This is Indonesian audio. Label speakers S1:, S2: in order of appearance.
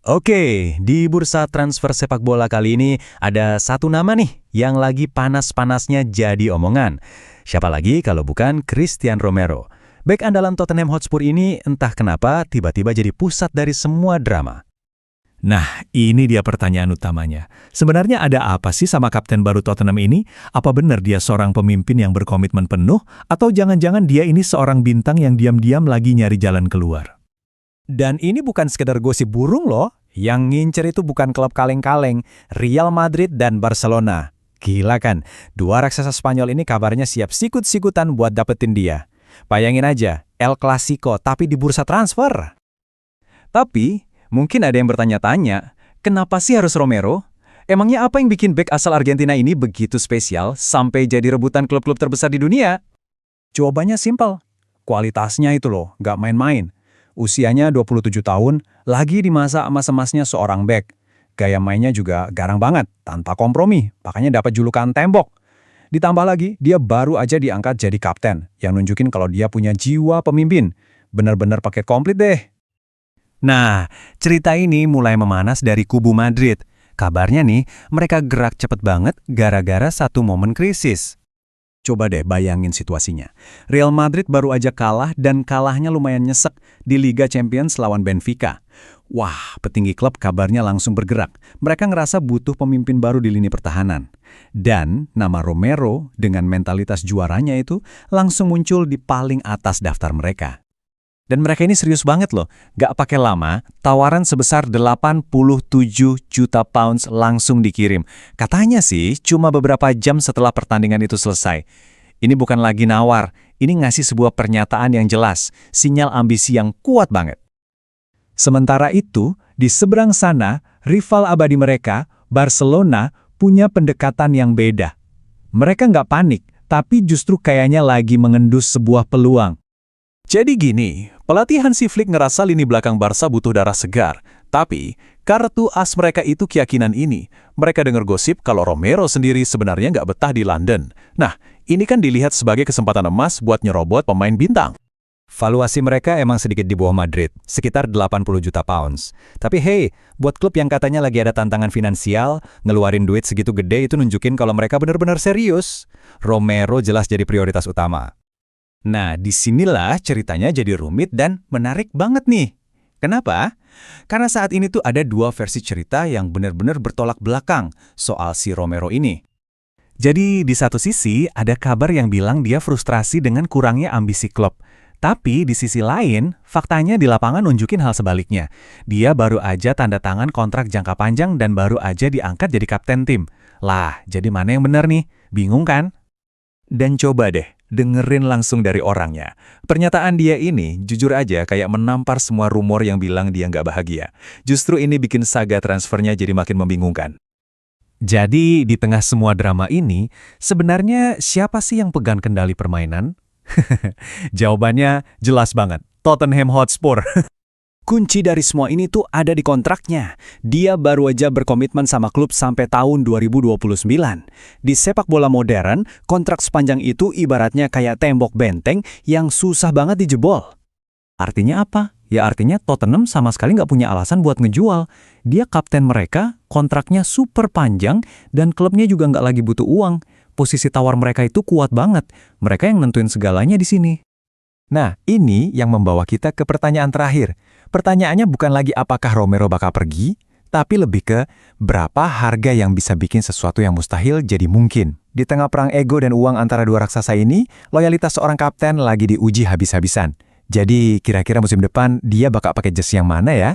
S1: Oke, di bursa transfer sepak bola kali ini ada satu nama nih yang lagi panas-panasnya jadi omongan. Siapa lagi kalau bukan Christian Romero. Bek andalan Tottenham Hotspur ini entah kenapa tiba-tiba jadi pusat dari semua drama.
S2: Nah, ini dia pertanyaan utamanya. Sebenarnya ada apa sih sama kapten baru Tottenham ini? Apa benar dia seorang pemimpin yang berkomitmen penuh? Atau jangan-jangan dia ini seorang bintang yang diam-diam lagi nyari jalan keluar?
S1: Dan ini bukan sekedar gosip burung loh. Yang ngincer itu bukan klub kaleng-kaleng, Real Madrid dan Barcelona. Gila kan, dua raksasa Spanyol ini kabarnya siap sikut-sikutan buat dapetin dia. Bayangin aja, El Clasico tapi di bursa transfer. Tapi, mungkin ada yang bertanya-tanya, kenapa sih harus Romero? Emangnya apa yang bikin bek asal Argentina ini begitu spesial sampai jadi rebutan klub-klub terbesar di dunia? Jawabannya simpel. Kualitasnya itu loh, nggak main-main. Usianya 27 tahun, lagi di masa emas-emasnya seorang bek. Gaya mainnya juga garang banget, tanpa kompromi, makanya dapat julukan tembok. Ditambah lagi, dia baru aja diangkat jadi kapten, yang nunjukin kalau dia punya jiwa pemimpin. Benar-benar paket komplit deh. Nah, cerita ini mulai memanas dari kubu Madrid. Kabarnya nih, mereka gerak cepet banget gara-gara satu momen krisis. Coba deh bayangin situasinya. Real Madrid baru aja kalah dan kalahnya lumayan nyesek di Liga Champions lawan Benfica. Wah, petinggi klub kabarnya langsung bergerak. Mereka ngerasa butuh pemimpin baru di lini pertahanan. Dan nama Romero dengan mentalitas juaranya itu langsung muncul di paling atas daftar mereka. Dan mereka ini serius banget loh. Gak pakai lama, tawaran sebesar 87 juta pounds langsung dikirim. Katanya sih cuma beberapa jam setelah pertandingan itu selesai. Ini bukan lagi nawar, ini ngasih sebuah pernyataan yang jelas, sinyal ambisi yang kuat banget. Sementara itu, di seberang sana, rival abadi mereka, Barcelona, punya pendekatan yang beda. Mereka nggak panik, tapi justru kayaknya lagi mengendus sebuah peluang. Jadi gini, pelatih Hansi Flick ngerasa lini belakang Barca butuh darah segar. Tapi, kartu as mereka itu keyakinan ini. Mereka dengar gosip kalau Romero sendiri sebenarnya nggak betah di London. Nah, ini kan dilihat sebagai kesempatan emas buat nyerobot pemain bintang. Valuasi mereka emang sedikit di bawah Madrid, sekitar 80 juta pounds. Tapi hey, buat klub yang katanya lagi ada tantangan finansial, ngeluarin duit segitu gede itu nunjukin kalau mereka benar-benar serius. Romero jelas jadi prioritas utama. Nah, disinilah ceritanya jadi rumit dan menarik banget nih. Kenapa? Karena saat ini tuh ada dua versi cerita yang benar-benar bertolak belakang soal si Romero ini. Jadi, di satu sisi ada kabar yang bilang dia frustrasi dengan kurangnya ambisi klub. Tapi di sisi lain, faktanya di lapangan nunjukin hal sebaliknya. Dia baru aja tanda tangan kontrak jangka panjang dan baru aja diangkat jadi kapten tim. Lah, jadi mana yang benar nih? Bingung kan? Dan coba deh, dengerin langsung dari orangnya. Pernyataan dia ini jujur aja kayak menampar semua rumor yang bilang dia nggak bahagia. Justru ini bikin saga transfernya jadi makin membingungkan. Jadi di tengah semua drama ini, sebenarnya siapa sih yang pegang kendali permainan? Jawabannya jelas banget, Tottenham Hotspur. Kunci dari semua ini tuh ada di kontraknya. Dia baru aja berkomitmen sama klub sampai tahun 2029. Di sepak bola modern, kontrak sepanjang itu ibaratnya kayak tembok benteng yang susah banget dijebol. Artinya apa? Ya artinya Tottenham sama sekali nggak punya alasan buat ngejual. Dia kapten mereka, kontraknya super panjang, dan klubnya juga nggak lagi butuh uang. Posisi tawar mereka itu kuat banget. Mereka yang nentuin segalanya di sini. Nah, ini yang membawa kita ke pertanyaan terakhir. Pertanyaannya bukan lagi apakah Romero bakal pergi, tapi lebih ke berapa harga yang bisa bikin sesuatu yang mustahil jadi mungkin. Di tengah perang ego dan uang antara dua raksasa ini, loyalitas seorang kapten lagi diuji habis-habisan. Jadi kira-kira musim depan dia bakal pakai jersey yang mana ya?